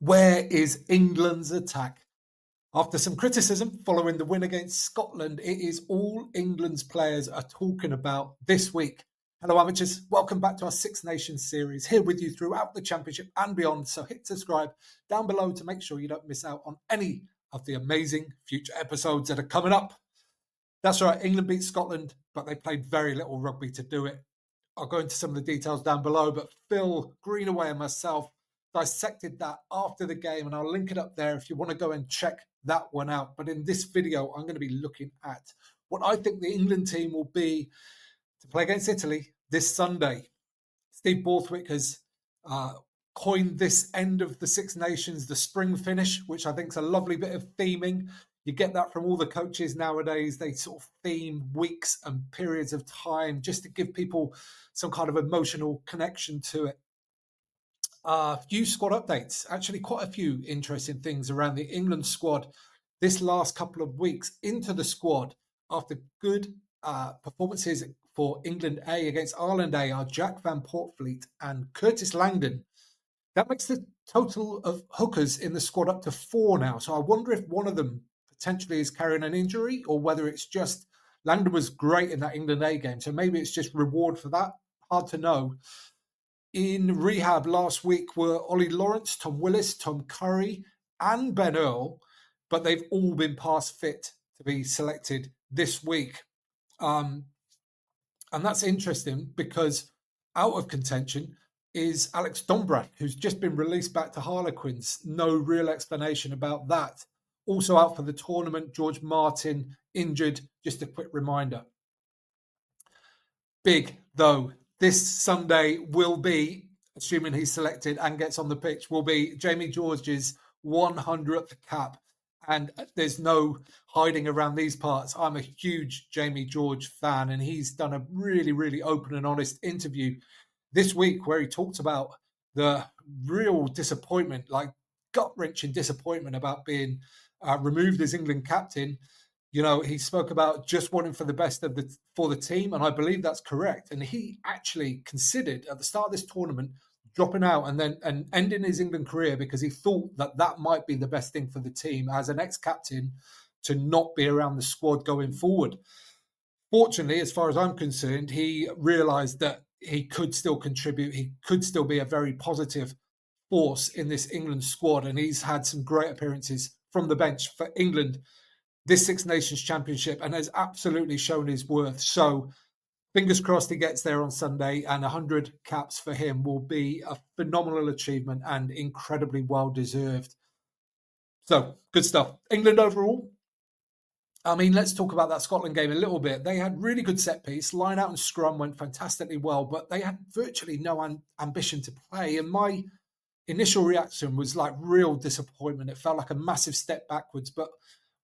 Where is England's attack? After some criticism following the win against Scotland, it is all England's players are talking about this week. Hello, amateurs. Welcome back to our Six Nations series. Here with you throughout the Championship and beyond. So hit subscribe down below to make sure you don't miss out on any of the amazing future episodes that are coming up. That's right, England beat Scotland, but they played very little rugby to do it. I'll go into some of the details down below, but Phil Greenaway and myself dissected that after the game, and I'll link it up there if you want to go and check that one out. But in this video, I'm going to be looking at what I think the England team will be to play against Italy this Sunday. Steve Borthwick has coined this end of the Six Nations, the spring finish, which I think is a lovely bit of theming. You get that from all the coaches nowadays. They sort of theme weeks and periods of time just to give people some kind of emotional connection to it. A few squad updates, actually quite a few interesting things around the England squad this last couple of weeks. Into the squad after good performances for England A against Ireland A are Jack Van Portfleet and Curtis Langdon. That makes the total of hookers in the squad up to 4 now. So I wonder if one of them potentially is carrying an injury or whether it's just Langdon was great in that England A game. So maybe it's just reward for that. Hard to know. In rehab last week were Ollie Lawrence, Tom Willis, Tom Curry, and Ben Earl, but they've all been past fit to be selected this week. And that's interesting because out of contention is Alex Dombrach, who's just been released back to Harlequins. No real explanation about that. Also out for the tournament, George Martin injured. Just a quick reminder. Big, though, this Sunday will be, assuming he's selected and gets on the pitch, will be Jamie George's 100th cap. And there's no hiding around these parts. I'm a huge Jamie George fan, and he's done a really, really open and honest interview this week where he talked about the real disappointment, like gut-wrenching disappointment about being removed as England captain. You know, he spoke about just wanting for the best for the team, and I believe that's correct. And he actually considered at the start of this tournament dropping out and ending his England career because he thought that might be the best thing for the team as an ex-captain to not be around the squad going forward. Fortunately, as far as I'm concerned, he realised that he could still contribute. He could still be a very positive force in this England squad, and he's had some great appearances from the bench for England this Six Nations Championship and has absolutely shown his worth. So fingers crossed he gets there on Sunday, and 100 caps for him will be a phenomenal achievement and incredibly well-deserved. So, good stuff. England overall, I mean, let's talk about that Scotland game a little bit. They had really good set piece. Line out and scrum went fantastically well, but they had virtually no ambition to play. And my initial reaction was like real disappointment. It felt like a massive step backwards. But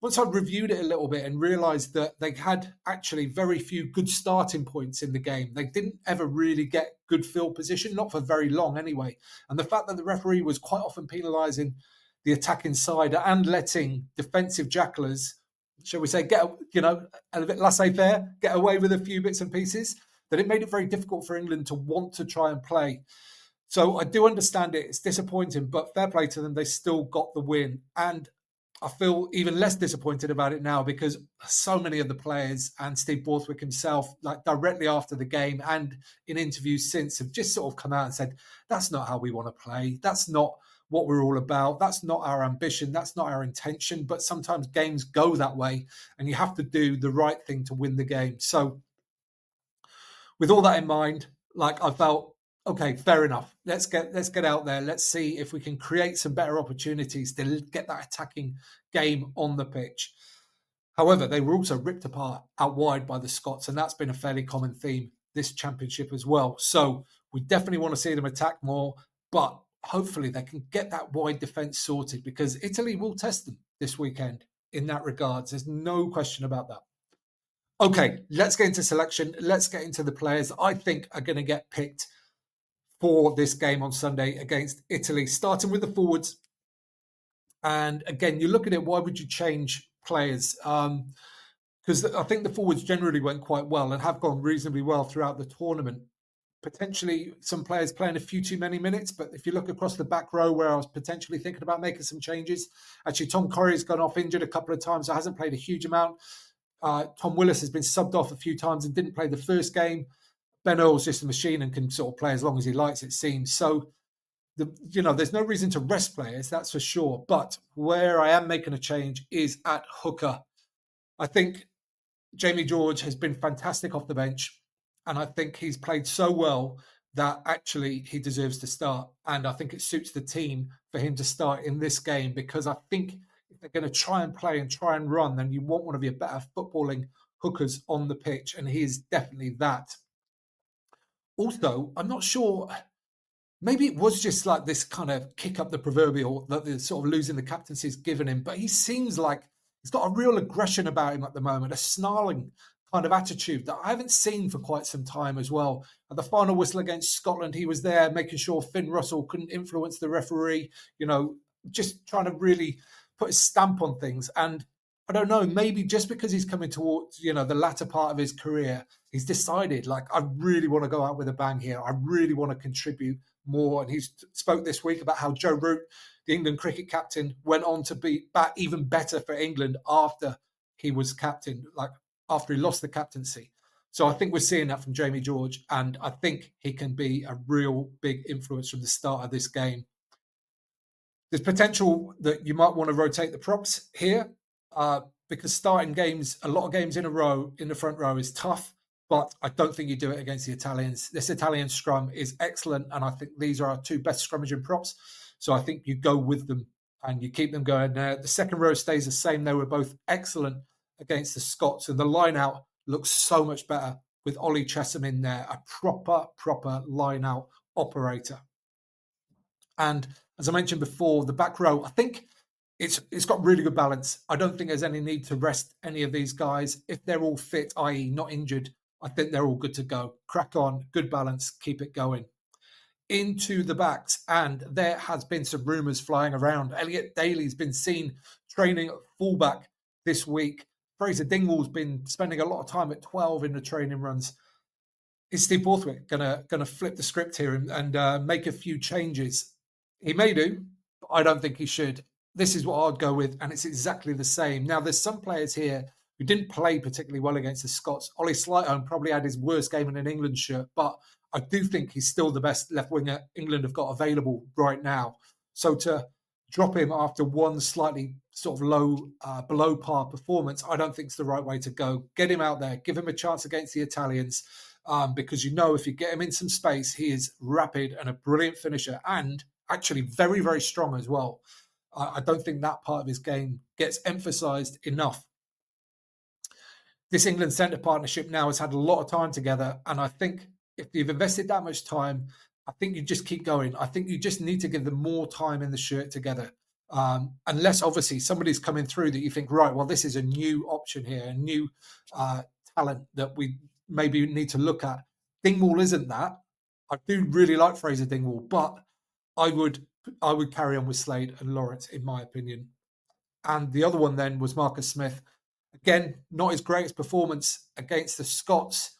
once I reviewed it a little bit and realised that they had actually very few good starting points in the game, they didn't ever really get good field position, not for very long anyway. And the fact that the referee was quite often penalising the attacking side and letting defensive jackalers, shall we say, get a bit laissez-faire, get away with a few bits and pieces, that it made it very difficult for England to want to try and play. So I do understand it. It's disappointing, but fair play to them. They still got the win. And I feel even less disappointed about it now because so many of the players and Steve Borthwick himself, like directly after the game and in interviews since, have just sort of come out and said, that's not how we want to play. That's not what we're all about. That's not our ambition. That's not our intention. But sometimes games go that way and you have to do the right thing to win the game. So with all that in mind, like I felt, okay, fair enough. Let's get out there. Let's see if we can create some better opportunities to get that attacking game on the pitch. However, they were also ripped apart out wide by the Scots, and that's been a fairly common theme this championship as well. So we definitely want to see them attack more, but hopefully they can get that wide defence sorted because Italy will test them this weekend in that regards. There's no question about that. Okay, let's get into selection. Let's get into the players I think are going to get picked for this game on Sunday against Italy, starting with the forwards. And again, you look at it, why would you change players? Because I think the forwards generally went quite well and have gone reasonably well throughout the tournament. potentially some players playing a few too many minutes. But if you look across the back row where I was potentially thinking about making some changes, actually Tom Corrie's gone off injured a couple of times, so hasn't played a huge amount. Tom Willis has been subbed off a few times and didn't play the first game. Ben Earl's just a machine and can sort of play as long as he likes, it seems. So, there's no reason to rest players, that's for sure. But where I am making a change is at hooker. I think Jamie George has been fantastic off the bench, and I think he's played so well that actually he deserves to start. And I think it suits the team for him to start in this game, because I think if they're going to try and play and try and run, then you want one of your better footballing hookers on the pitch, and he is definitely that. Also, I'm not sure. Maybe it was just like this kind of kick up the proverbial that the sort of losing the captaincy has given him, but he seems like he's got a real aggression about him at the moment, a snarling kind of attitude that I haven't seen for quite some time as well. At the final whistle against Scotland, he was there making sure Finn Russell couldn't influence the referee, just trying to really put his stamp on things. And I don't know, maybe just because he's coming towards, the latter part of his career, he's decided, like, I really want to go out with a bang here. I really want to contribute more. And he spoke this week about how Joe Root, the England cricket captain, went on to be bat even better for England after he was captain, like after he lost the captaincy. So I think we're seeing that from Jamie George, and I think he can be a real big influence from the start of this game. There's potential that you might want to rotate the props here, because starting games, a lot of games in a row in the front row is tough, but I don't think you do it against the Italians. This Italian scrum is excellent, and I think these are our two best scrummaging props. So I think you go with them and you keep them going there. The second row stays the same. They were both excellent against the Scots, and the line out looks so much better with Ollie Chesham in there, a proper line out operator. And as I mentioned before, the back row, I think it's got really good balance. I don't think there's any need to rest any of these guys. If they're all fit, i.e. not injured, I think they're all good to go. Crack on, good balance, keep it going. Into the backs, and there has been some rumours flying around. Elliot Daly's been seen training at fullback this week. Fraser Dingwall's been spending a lot of time at 12 in the training runs. Is Steve Borthwick gonna flip the script here and make a few changes? He may do, but I don't think he should. This is what I'd go with, and it's exactly the same. Now, there's some players here who didn't play particularly well against the Scots. Ollie Slightholme probably had his worst game in an England shirt, but I do think he's still the best left winger England have got available right now. So to drop him after one slightly sort of low, below par performance, I don't think it's the right way to go. Get him out there, give him a chance against the Italians, because if you get him in some space, he is rapid and a brilliant finisher, and actually very, very strong as well. I don't think that part of his game gets emphasised enough. This England centre partnership now has had a lot of time together, and I think if you've invested that much time, I think you just keep going. I think you just need to give them more time in the shirt together. Unless obviously somebody's coming through that you think, right, well, this is a new option here, a new talent that we maybe need to look at. Dingwall isn't that. I do really like Fraser Dingwall, but I would carry on with Slade and Lawrence, in my opinion. And the other one then was Marcus Smith. Again, not his greatest performance against the Scots.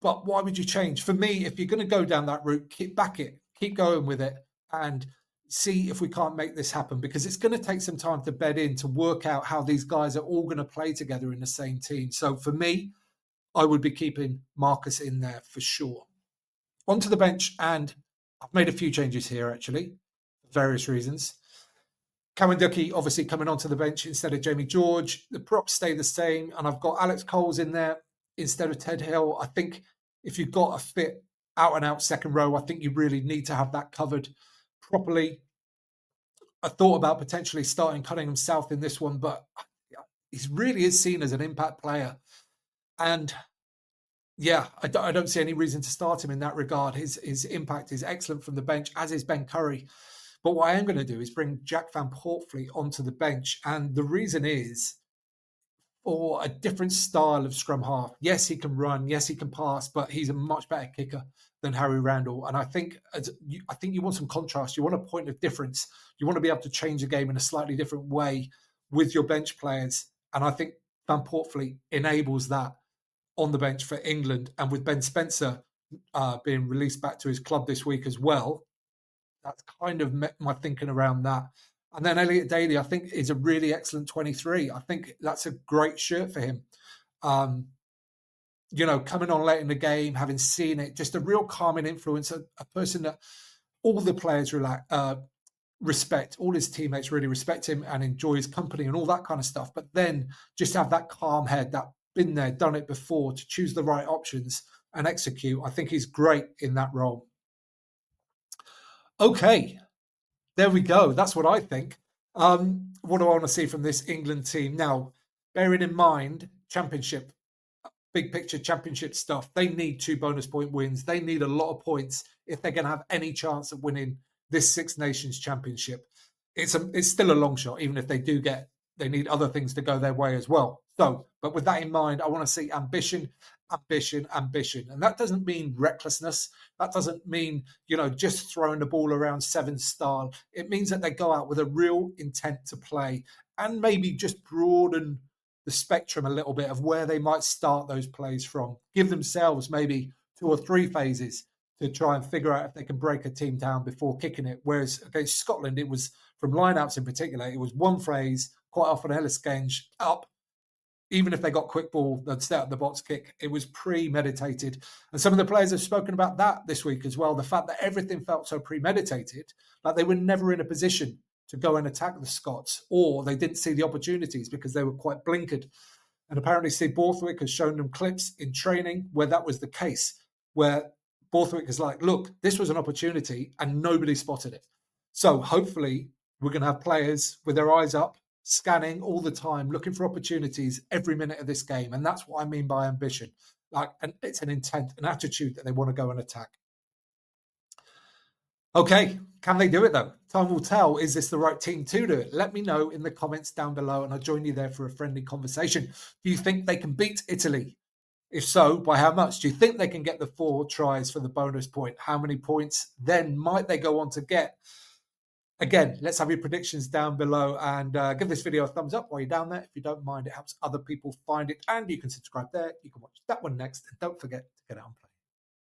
But why would you change? For me, if you're going to go down that route, keep going with it, and see if we can't make this happen, because it's going to take some time to bed in, to work out how these guys are all going to play together in the same team. So for me, I would be keeping Marcus in there for sure. Onto the bench, and I've made a few changes here, actually, for various reasons. Cowan Ducky obviously coming onto the bench instead of Jamie George. The props stay the same, and I've got Alex Coles in there instead of Ted Hill. I think if you've got a fit out-and-out second row, I think you really need to have that covered properly. I thought about potentially starting Cunningham South in this one, but he really is seen as an impact player. And yeah, I don't see any reason to start him in that regard. His impact is excellent from the bench, as is Ben Curry. But what I am going to do is bring Jack Van Portfleet onto the bench. And the reason is for a different style of scrum half. Yes, he can run. Yes, he can pass, but he's a much better kicker than Harry Randall. And I think you want some contrast. You want a point of difference. You want to be able to change the game in a slightly different way with your bench players. And I think Van Portfleet enables that on the bench for England. And with Ben Spencer being released back to his club this week as well. That's kind of my thinking around that. And then Elliot Daly, I think, is a really excellent 23. I think that's a great shirt for him. Coming on late in the game, having seen it, just a real calming influence, a person that all the players respect, all his teammates really respect him and enjoy his company and all that kind of stuff. But then just have that calm head, that been there, done it before, to choose the right options and execute. I think he's great in that role. Okay, there we go. That's what I think. What do I want to see from this England team? Now, bearing in mind, championship, big picture championship stuff, they need 2 bonus point wins. They need a lot of points if they're going to have any chance of winning this Six Nations championship. It's still a long shot, even if they do they need other things to go their way as well. So, but with that in mind, I want to see ambition. And that doesn't mean recklessness. That doesn't mean, just throwing the ball around 7 style. It means that they go out with a real intent to play and maybe just broaden the spectrum a little bit of where they might start those plays from. Give themselves maybe 2 or 3 phases to try and figure out if they can break a team down before kicking it. Whereas against Scotland, it was, from lineouts in particular, it was 1 phase, quite often Ellis Genge up. Even if they got quick ball, they'd stay up the box kick. It was premeditated. And some of the players have spoken about that this week as well. The fact that everything felt so premeditated, like they were never in a position to go and attack the Scots, or they didn't see the opportunities because they were quite blinkered. And apparently Steve Borthwick has shown them clips in training where that was the case, where Borthwick is like, look, this was an opportunity and nobody spotted it. So hopefully we're going to have players with their eyes up, scanning all the time, looking for opportunities every minute of this game. And that's what I mean by ambition. It's an intent, an attitude that they want to go and attack. Okay, can they do it though? Time will tell. Is this the right team to do it? Let me know in the comments down below and I'll join you there for a friendly conversation. Do you think they can beat Italy? If so, by how much? Do you think they can get the 4 tries for the bonus point? How many points then might they go on to get? Again, let's have your predictions down below and give this video a thumbs up while you're down there. If you don't mind, it helps other people find it. And you can subscribe there. You can watch that one next. And don't forget to get out and play.